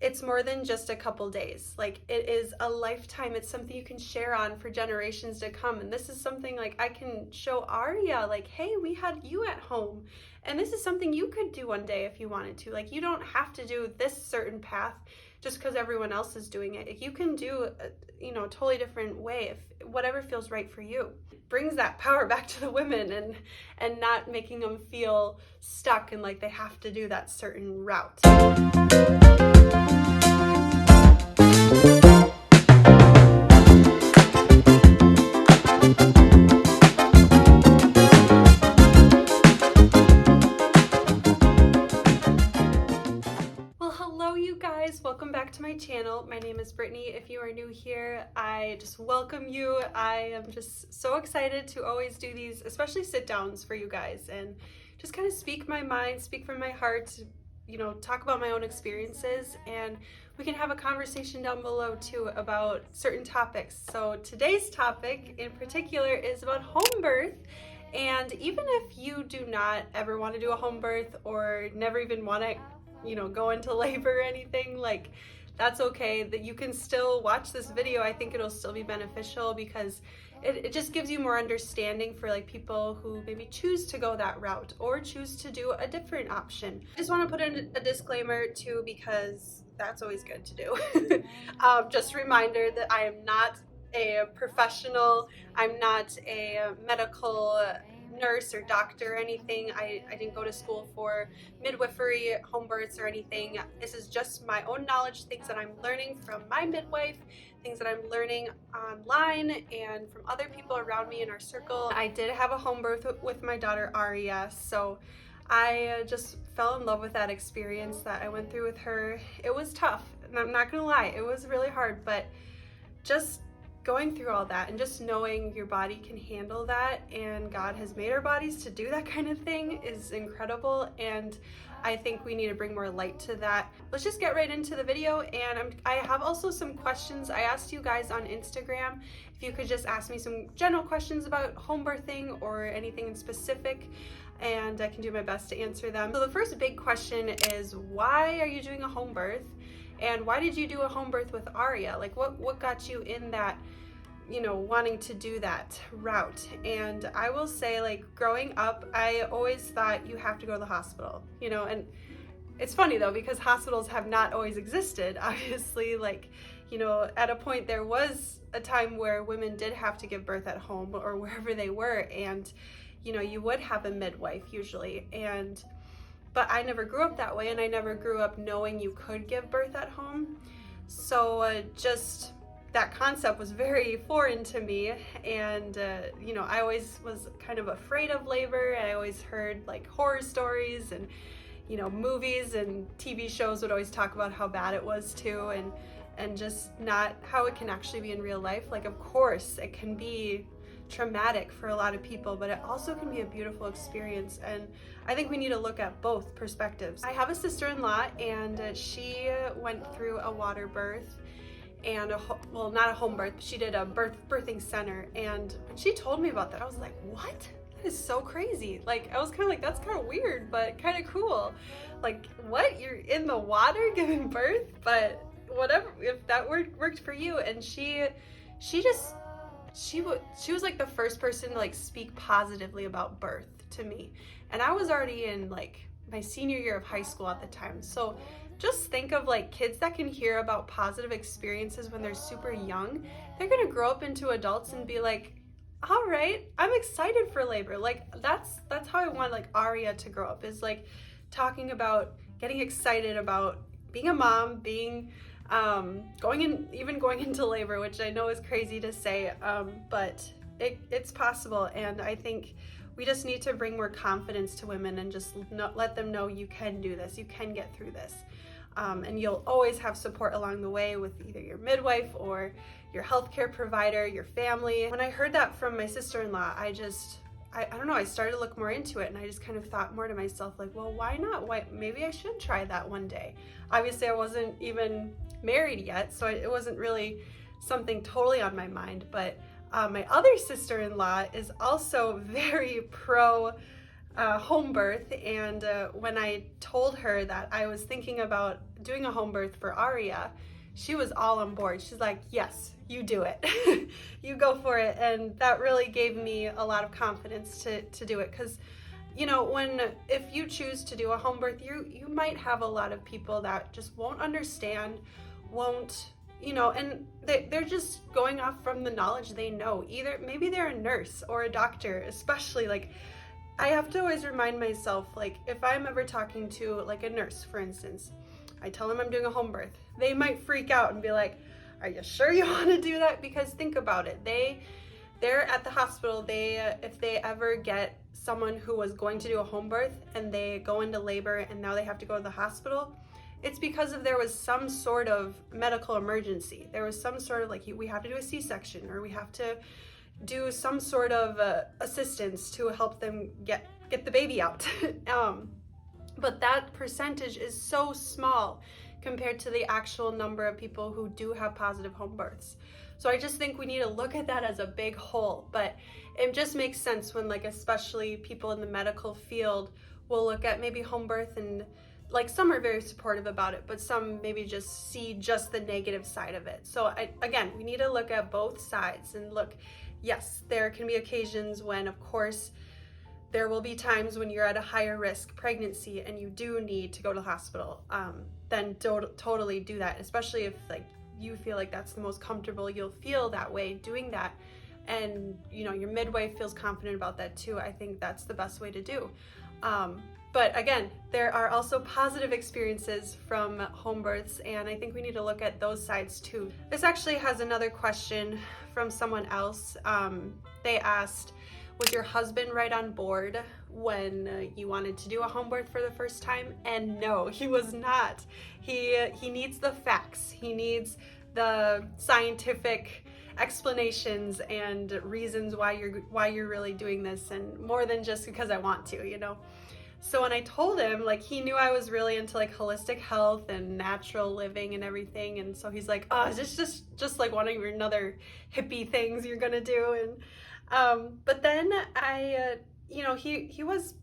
it's more than just a couple days. Like, it is a lifetime. It's something you can share on for generations to come. And this is something like I can show Aria, like, hey, we had you at home. And this is something you could do one day if you wanted to. Like, you don't have to do this certain path just because everyone else is doing it. You can do a totally different way, if whatever feels right for you. It brings that power back to the women and not making them feel stuck and like they have to do that certain route. Welcome back to my channel. My name is Brittany. If you are new here, I just welcome you. I am just so excited to always do these, especially sit downs for you guys, and just kind of speak my mind, speak from my heart, talk about my own experiences, and we can have a conversation down below too about certain topics. So today's topic in particular is about home birth. And even if you do not ever want to do a home birth or never even want to go into labor or anything, like, that's okay. That you can still watch this video. I think it'll still be beneficial because it just gives you more understanding for like people who maybe choose to go that route or choose to do a different option. I just want to put in a disclaimer too, because that's always good to do. Just a reminder that I am not a professional. I'm not a medical nurse or doctor or anything. I didn't go to school for midwifery, home births, or anything. This is just my own knowledge, things that I'm learning from my midwife, things that I'm learning online and from other people around me in our circle. I did have a home birth with my daughter Aria, so I just fell in love with that experience that I went through with her. It was tough, and I'm not gonna lie, it was really hard, but just going through all that and just knowing your body can handle that, and God has made our bodies to do that kind of thing, is incredible. And I think we need to bring more light to that. Let's just get right into the video. And I have also some questions. I asked you guys on Instagram if you could just ask me some general questions about home birthing or anything in specific, and I can do my best to answer them. So the first big question is, why are you doing a home birth? And why did you do a home birth with Aria? Like, what got you in that, wanting to do that route? And I will say, like, growing up, I always thought you have to go to the hospital, and it's funny though, because hospitals have not always existed, obviously. Like, at a point there was a time where women did have to give birth at home or wherever they were, and you would have a midwife usually. But I never grew up that way, and I never grew up knowing you could give birth at home. So just that concept was very foreign to me. And, I always was kind of afraid of labor. I always heard like horror stories, and, movies and TV shows would always talk about how bad it was too, and just not how it can actually be in real life. Like, of course, it can be traumatic for a lot of people, but it also can be a beautiful experience, and I think we need to look at both perspectives. I have a sister-in-law, and she went through a water birth and not a home birth, she did a birthing center. And when she told me about that, I was like, what? That is so crazy. Like, I was kind of like, that's kind of weird, but kind of cool. Like, what? You're in the water giving birth? But whatever, if that worked for you. And she was like the first person to like speak positively about birth to me. And I was already in like my senior year of high school at the time. So just think of like kids that can hear about positive experiences when they're super young. They're gonna grow up into adults and be like, all right, I'm excited for labor. Like, that's how I want like Aria to grow up, is like talking about getting excited about being a mom, being going into labor, which I know is crazy to say, but it's possible. And I think we just need to bring more confidence to women and just let them know you can do this, you can get through this. And you'll always have support along the way with either your midwife or your healthcare provider, your family. When I heard that from my sister-in-law, I don't know, I started to look more into it, and I just kind of thought more to myself, like, well, why not? Maybe I should try that one day. Obviously, I wasn't even married yet, so it wasn't really something totally on my mind. But my other sister-in-law is also very pro home birth, and when I told her that I was thinking about doing a home birth for Aria, she was all on board. She's like, yes, you do it. You go for it. And that really gave me a lot of confidence to do it, because you know, if you choose to do a home birth, you might have a lot of people that just won't understand, won't, you know, and they're just going off from the knowledge they know. Either maybe they're a nurse or a doctor, especially. Like, I have to always remind myself, like, if I'm ever talking to like a nurse, for instance, I tell them I'm doing a home birth, they might freak out and be like, are you sure you want to do that? Because think about it, they're at the hospital. If they ever get someone who was going to do a home birth and they go into labor and now they have to go to the hospital, it's because there was some sort of medical emergency. There was some sort of, like, we have to do a C-section, or we have to do some sort of assistance to help them get the baby out. But that percentage is so small compared to the actual number of people who do have positive home births. So I just think we need to look at that as a big whole. But it just makes sense when, like, especially people in the medical field will look at maybe home birth, and like, some are very supportive about it, but some maybe just see just the negative side of it. So again, we need to look at both sides and look, yes, there can be occasions when, of course, there will be times when you're at a higher risk pregnancy and you do need to go to the hospital. Then totally do that, especially if, like, you feel like that's the most comfortable you'll feel that way doing that, and you know, your midwife feels confident about that too. I think that's the best way to do. But again, there are also positive experiences from home births, and I think we need to look at those sides too. This actually has another question from someone else. They asked, was your husband right on board when you wanted to do a home birth for the first time? And no, he was not. He needs the facts. He needs the scientific explanations and reasons why you're really doing this, and more than just because I want to, you know. So when I told him, like, he knew I was really into like holistic health and natural living and everything, and so he's like, oh, is this just like one of your another hippie things you're gonna do? And but then you know, he was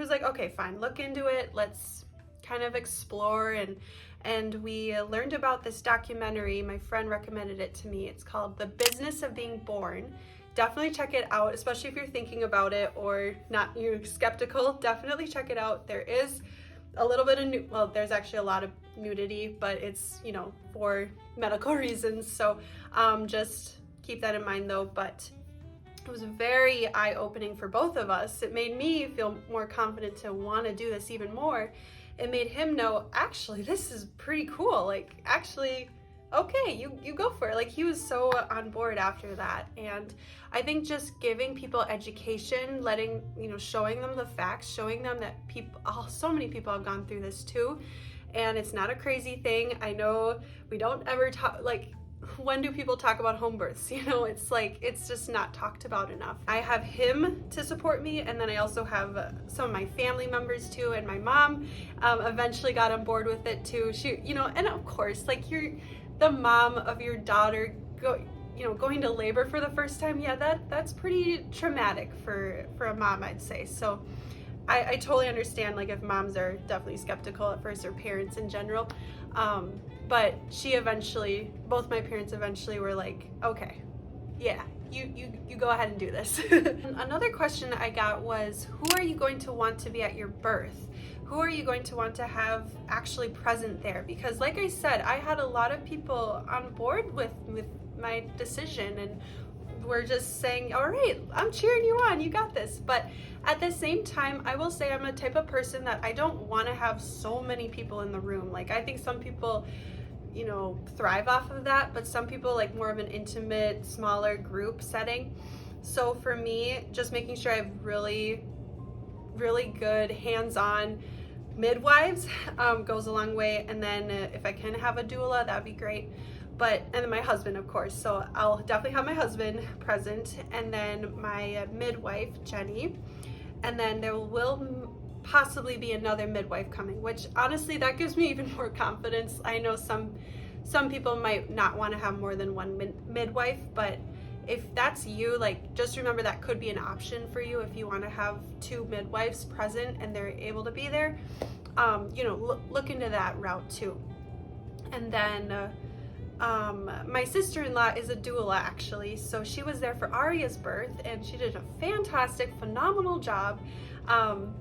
like, okay, fine, look into it, let's kind of explore. And we learned about this documentary. My friend recommended it to me. It's called The Business of Being Born. Definitely check it out, especially if you're thinking about it or not, you're skeptical. Definitely check it out. There is a little bit of well, there's actually a lot of nudity, but it's, you know, for medical reasons. So just keep that in mind though. But it was very eye-opening for both of us. It made me feel more confident to want to do this even more. It made him know, actually, this is pretty cool. Like, actually, okay, you go for it. Like, he was so on board after that. And I think just giving people education, letting, you know, showing them the facts, showing them that people, so many people have gone through this too. And it's not a crazy thing. I know we don't ever talk, like, when do people talk about home births? You know, it's like, it's just not talked about enough. I have him to support me, and then I also have some of my family members too, and my mom eventually got on board with it too. She, you know, and of course, like, you're the mom of your daughter going to labor for the first time. Yeah, that's pretty traumatic for a mom, I'd say. So I totally understand, like, if moms are definitely skeptical at first, or parents in general. But both my parents eventually were like, okay, yeah, you go ahead and do this. Another question I got was, who are you going to want to be at your birth? Who are you going to want to have actually present there? Because like I said, I had a lot of people on board with my decision, and we're just saying, all right, I'm cheering you on, you got this. But at the same time, I will say I'm a type of person that I don't want to have so many people in the room. Like, I think some people, you know, thrive off of that, but some people like more of an intimate, smaller group setting. So for me, just making sure I have really, really good hands-on midwives goes a long way. And then if I can have a doula, that'd be great. And then my husband, of course. So I'll definitely have my husband present, and then my midwife, Jenny. And then there will possibly be another midwife coming, which honestly, that gives me even more confidence. I know some people might not want to have more than one midwife, but if that's you, like, just remember that could be an option for you if you want to have 2 midwives present and they're able to be there. You know, look into that route too. And then my sister-in-law is a doula, actually, so she was there for Aria's birth, and she did a fantastic, phenomenal job.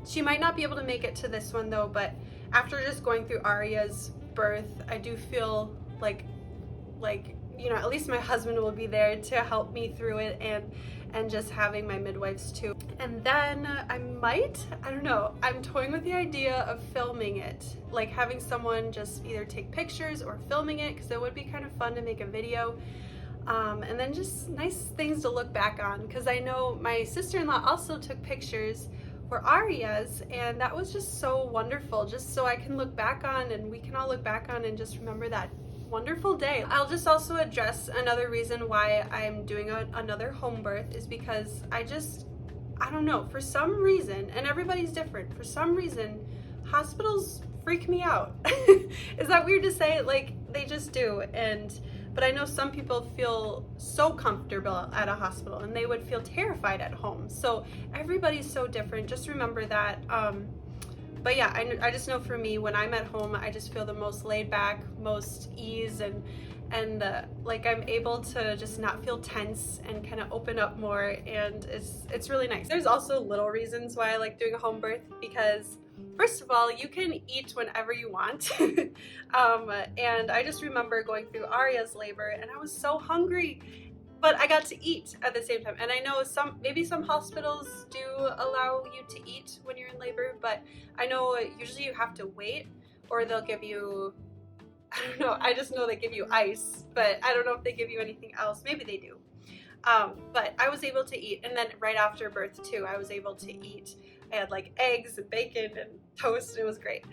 She might not be able to make it to this one though, but after just going through Aria's birth, I do feel like you know, at least my husband will be there to help me through it, and just having my midwives too. And then I don't know, I'm toying with the idea of filming it, like having someone just either take pictures or filming it, because it would be kind of fun to make a video. And then just nice things to look back on, because I know my sister-in-law also took pictures for Aria's, and that was just so wonderful, just so I can look back on, and we can all look back on and just remember that wonderful day. I'll just also address another reason why I'm doing another home birth is because I don't know, for some reason, and everybody's different, for some reason hospitals freak me out. Is that weird to say? Like, they just do. But I know some people feel so comfortable at a hospital and they would feel terrified at home. So everybody's so different. Just remember that. But yeah, I just know for me, when I'm at home, I just feel the most laid back, most ease, and like I'm able to just not feel tense and kind of open up more, and it's really nice. There's also little reasons why I like doing a home birth, because first of all, you can eat whenever you want. And I just remember going through Aria's labor and I was so hungry, but I got to eat at the same time. And I know maybe some hospitals do allow you to eat when you're in labor, but I know usually you have to wait, or they'll give you, I don't know, I just know they give you ice, but I don't know if they give you anything else. Maybe they do. But I was able to eat, and then right after birth too, I was able to eat. I had like eggs and bacon and toast, and it was great.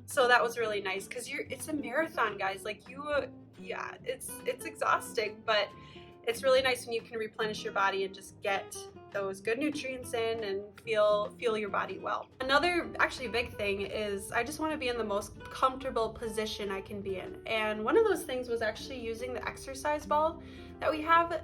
So that was really nice, because it's a marathon, guys. Like yeah, it's exhausting, but it's really nice when you can replenish your body and just get those good nutrients in and feel your body well. Another actually big thing is I just want to be in the most comfortable position I can be in. And one of those things was actually using the exercise ball that we have.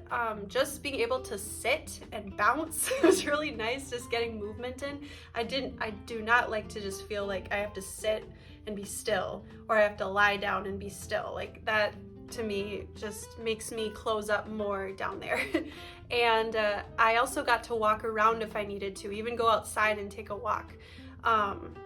Just being able to sit and bounce was really nice, just getting movement in. I do not like to just feel like I have to sit and be still, or I have to lie down and be still. Like, that to me just makes me close up more down there. And I also got to walk around if I needed to, even go outside and take a walk. Obviously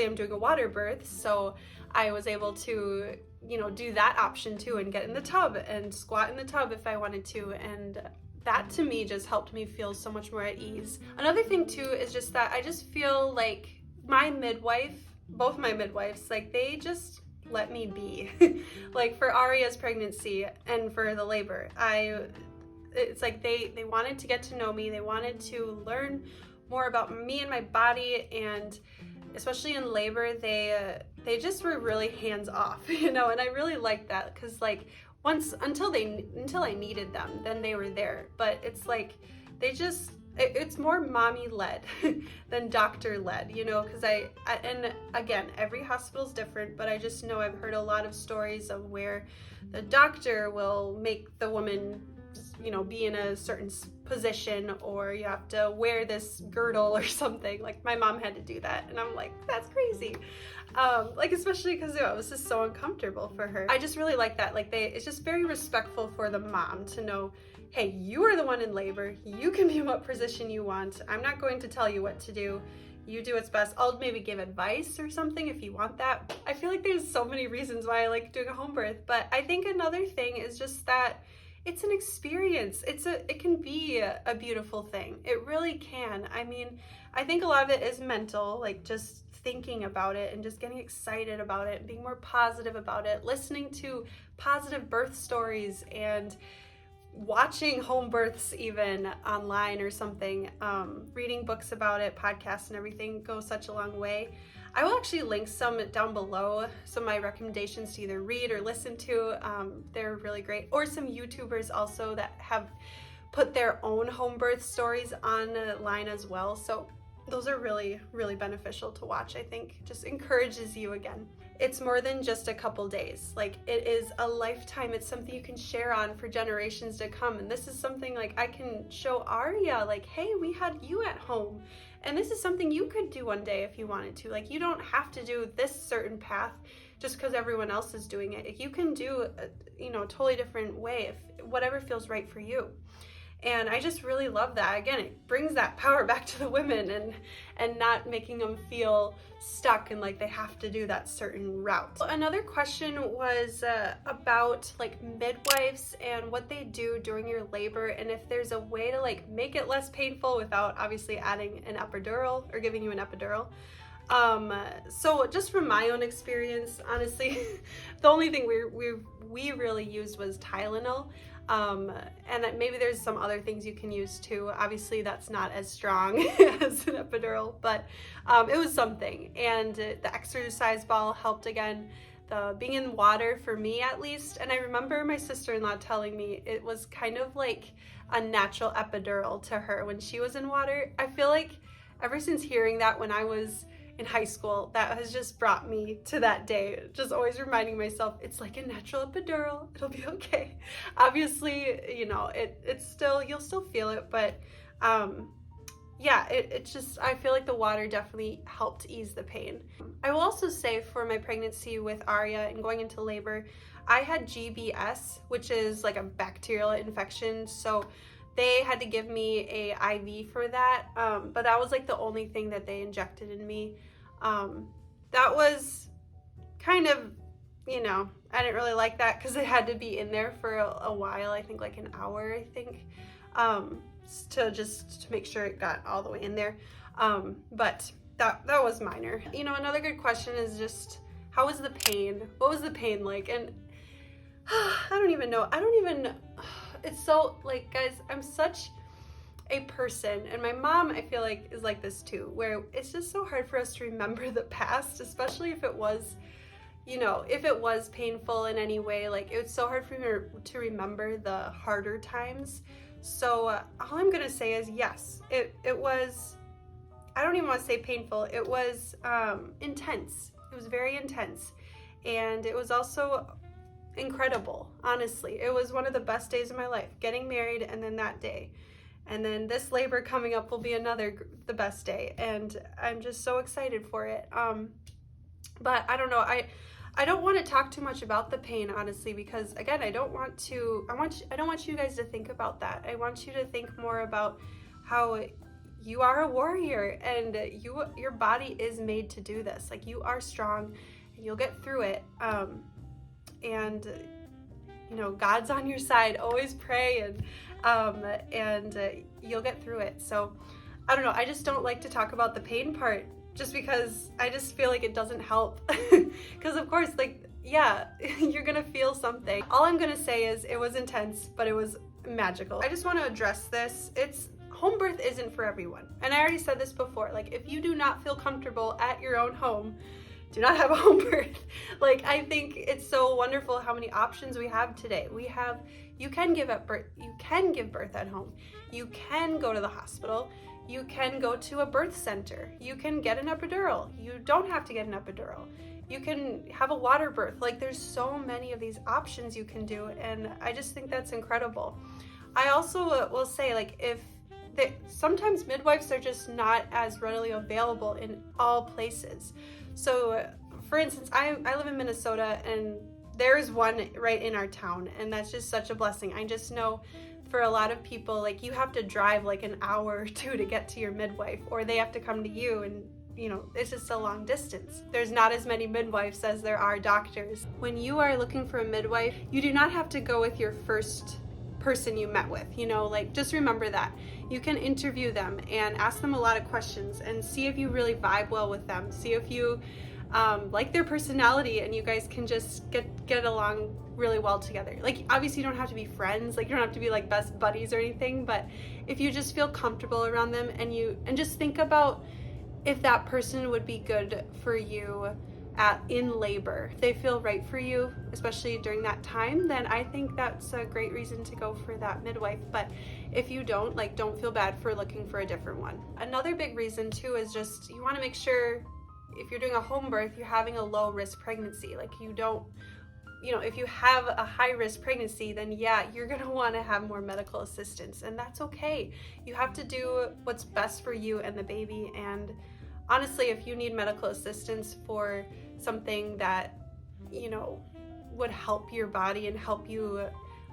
I'm doing a water birth, so I was able to, you know, do that option too, and get in the tub and squat in the tub if I wanted to. And that to me just helped me feel so much more at ease. Another thing too is just that I just feel like both my midwives, like, they just let me be. Like for Aria's pregnancy and for the labor, it's like they wanted to get to know me. They wanted to learn more about me and my body, and especially in labor, they just were really hands off, you know, and I really liked that, because like until I needed them, then they were there. But it's like it's more mommy led than doctor led, you know, because and again, every hospital's different, but I just know I've heard a lot of stories of where the doctor will make the woman, you know, be in a certain position, or you have to wear this girdle or something. Like, my mom had to do that, and I'm like, that's crazy. Like, especially because, you know, it was just so uncomfortable for her. I just really like that. Like, it's just very respectful for the mom to know, hey, you are the one in labor. You can be in what position you want. I'm not going to tell you what to do. You do what's best. I'll maybe give advice or something if you want that. I feel like there's so many reasons why I like doing a home birth, but I think another thing is just that it's an experience. It can be a beautiful thing. It really can. I mean, I think a lot of it is mental, like just thinking about it and just getting excited about it, being more positive about it, listening to positive birth stories, and watching home births even online or something, reading books about it, podcasts and everything goes such a long way. I will actually link some down below, some of my recommendations to either read or listen to. They're really great. Or some YouTubers also that have put their own home birth stories online as well. So those are really, really beneficial to watch, I think. Just encourages you again. it's more than just a couple days. Like, it is a lifetime. It's something you can share on for generations to come. And this is something like I can show Arya, like, hey, we had you at home. And this is something you could do one day if you wanted to. Like, you don't have to do this certain path just because everyone else is doing it. You can do a totally different way, if whatever feels right for you. And I just really love that. Again, it brings that power back to the women and not making them feel stuck and like they have to do that certain route. Another question was about like midwives and what they do during your labor, and if there's a way to like make it less painful without obviously adding an epidural or giving you an epidural. So just from my own experience, honestly, the only thing we really used was Tylenol. And that maybe there's some other things you can use too. Obviously that's not as strong as an epidural, but it was something. And the exercise ball helped again, the being in water for me at least. And I remember my sister-in-law telling me it was kind of like a natural epidural to her when she was in water. I feel like ever since hearing that when I was in high school, that has just brought me to that day, just always reminding myself it's like a natural epidural, it'll be okay. Obviously, it's still, you'll still feel it, but yeah, it's just, I feel like the water definitely helped ease the pain. I will also say for my pregnancy with Arya and going into labor, I had GBS, which is like a bacterial infection, so they had to give me a IV for that, but that was like the only thing that they injected in me. That was kind of, I didn't really like that because it had to be in there for a while, I think like an hour, to make sure it got all the way in there. But that was minor. Another good question is just, how was the pain? What was the pain like? And I don't even know. It's so, like, guys, I'm such a person, and my mom, I feel like, is like this too, where it's just so hard for us to remember the past, especially if it was, if it was painful in any way. Like, it was so hard for me to remember the harder times. So all I'm gonna say is yes, it was, I don't even want to say painful, it was intense. It was very intense, and it was also incredible. Honestly, it was one of the best days of my life, getting married, and then that day, and then this labor coming up will be the best day, and I'm just so excited for it. But I don't know, I don't want to talk too much about the pain, honestly, because again, I don't want you guys to think about that. I want you to think more about how you are a warrior, and your body is made to do this. Like, you are strong and you'll get through it. And God's on your side. Always pray, and you'll get through it. So I don't know, I just don't like to talk about the pain part, just because I just feel like it doesn't help. Because of course, like, yeah, you're gonna feel something. All I'm gonna say is it was intense, but it was magical. I just want to address this. Home birth isn't for everyone, and I already said this before. Like, if you do not feel comfortable at your own home, do not have a home birth. Like, I think it's so wonderful how many options we have today. You can give birth at home. You can go to the hospital. You can go to a birth center. You can get an epidural. You don't have to get an epidural. You can have a water birth. Like, there's so many of these options you can do, and I just think that's incredible. I also will say, like, sometimes midwives are just not as readily available in all places. So for instance, I live in Minnesota, and there's one right in our town, and that's just such a blessing. I just know for a lot of people, like, you have to drive like an hour or two to get to your midwife, or they have to come to you, and it's just a long distance. There's not as many midwives as there are doctors. When you are looking for a midwife, you do not have to go with your first person you met with, like, just remember that. You can interview them and ask them a lot of questions and see if you really vibe well with them. See if you like their personality, and you guys can just get along really well together. Like, obviously you don't have to be friends, like, you don't have to be like best buddies or anything, but if you just feel comfortable around them, and just think about if that person would be good for you in labor, if they feel right for you, especially during that time, then I think that's a great reason to go for that midwife. But if you don't, don't feel bad for looking for a different one. Another big reason too is just, you want to make sure if you're doing a home birth, you're having a low risk pregnancy. Like you don't, if you have a high risk pregnancy, then yeah, you're gonna wanna have more medical assistance, and that's okay. You have to do what's best for you and the baby, and honestly, if you need medical assistance for something that, would help your body and help you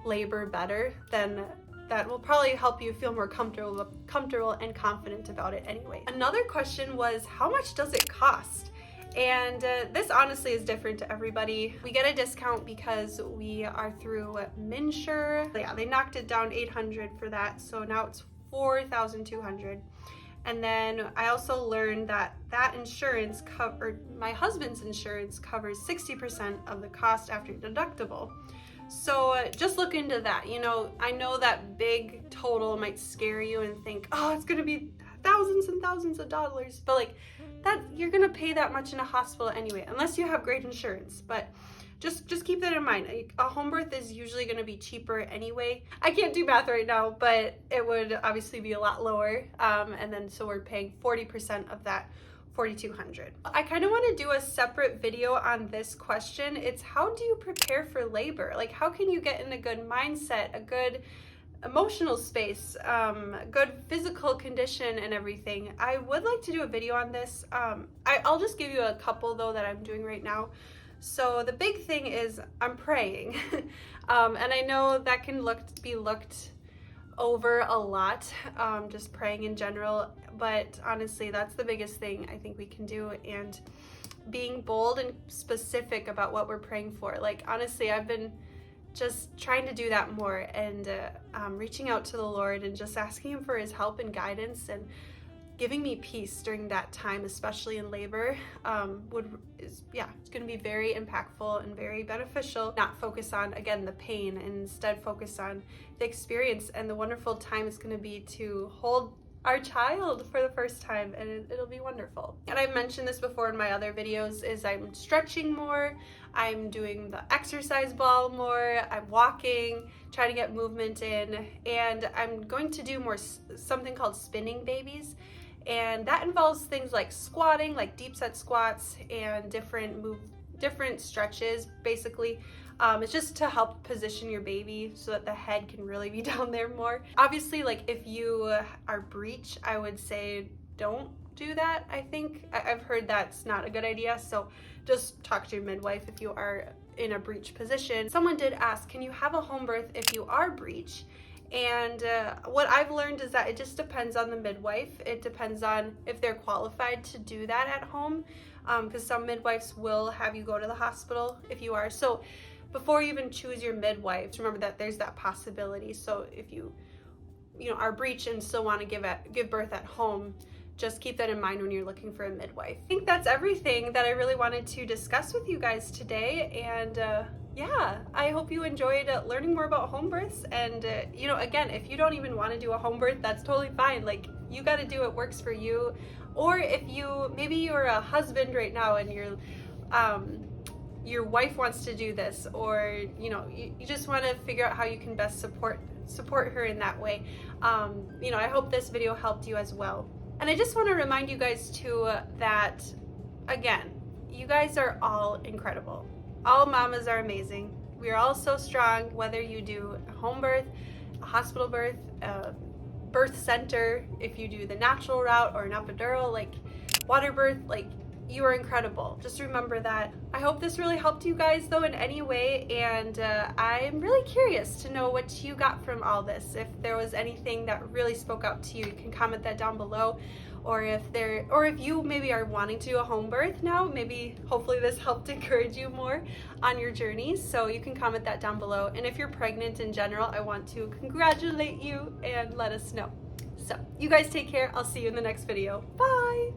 labor better, then that will probably help you feel more comfortable and confident about it anyway. Another question was, how much does it cost? And this honestly is different to everybody. We get a discount because we are through MinSure. Yeah, they knocked it down $800 for that, so now it's $4,200. And then I also learned that insurance my husband's insurance covers 60% of the cost after deductible. So just look into that. I know that big total might scare you and think, oh, it's gonna be thousands and thousands of dollars, but like that, you're gonna pay that much in a hospital anyway, unless you have great insurance. But just keep that in mind. A home birth is usually gonna be cheaper anyway. I can't do math right now, but it would obviously be a lot lower. And then so we're paying 40% of that, $4,200. I kind of want to do a separate video on this question. It's, how do you prepare for labor? Like, how can you get in a good mindset, a good emotional space, good physical condition and everything? I would like to do a video on this. I'll just give you a couple though that I'm doing right now. So the big thing is I'm praying. And I know that can be looked over a lot, just praying in general, but honestly that's the biggest thing I think we can do, and being bold and specific about what we're praying for. Like honestly, I've been just trying to do that more, and reaching out to the Lord and just asking him for his help and guidance and giving me peace during that time, especially in labor, it's going to be very impactful and very beneficial. Not focus on, again, the pain, and instead focus on the experience and the wonderful time it's going to be to hold our child for the first time, and it'll be wonderful. And I've mentioned this before in my other videos, is I'm stretching more, I'm doing the exercise ball more, I'm walking, trying to get movement in, and I'm going to do more something called spinning babies. And that involves things like squatting, like deep set squats, and different stretches, basically. It's just to help position your baby so that the head can really be down there more. Obviously, like if you are breech, I would say don't do that. I think I've heard that's not a good idea, so just talk to your midwife if you are in a breech position. Someone did ask, can you have a home birth if you are breech? And what I've learned is that it just depends on the midwife. It depends on if they're qualified to do that at home, because some midwives will have you go to the hospital if you are. So before you even choose your midwife, remember that there's that possibility. So if you are breech and still want to give birth at home, just keep that in mind when you're looking for a midwife. I think that's everything that I really wanted to discuss with you guys today. And yeah, I hope you enjoyed learning more about home births. And again, if you don't even want to do a home birth, that's totally fine. Like, you got to do what works for you. Or if maybe you're a husband right now and your wife wants to do this, or you just want to figure out how you can best support her in that way. I hope this video helped you as well. And I just want to remind you guys too that, again, you guys are all incredible. All mamas are amazing. We are all so strong, whether you do a home birth, a hospital birth, a birth center, if you do the natural route or an epidural, like water birth, like, you are incredible. Just remember that. I hope this really helped you guys though in any way, and I'm really curious to know what you got from all this. If there was anything that really spoke out to you, you can comment that down below. Or if you maybe are wanting to do a home birth now, maybe hopefully this helped encourage you more on your journey. So you can comment that down below. And if you're pregnant in general, I want to congratulate you and let us know. So you guys take care. I'll see you in the next video. Bye.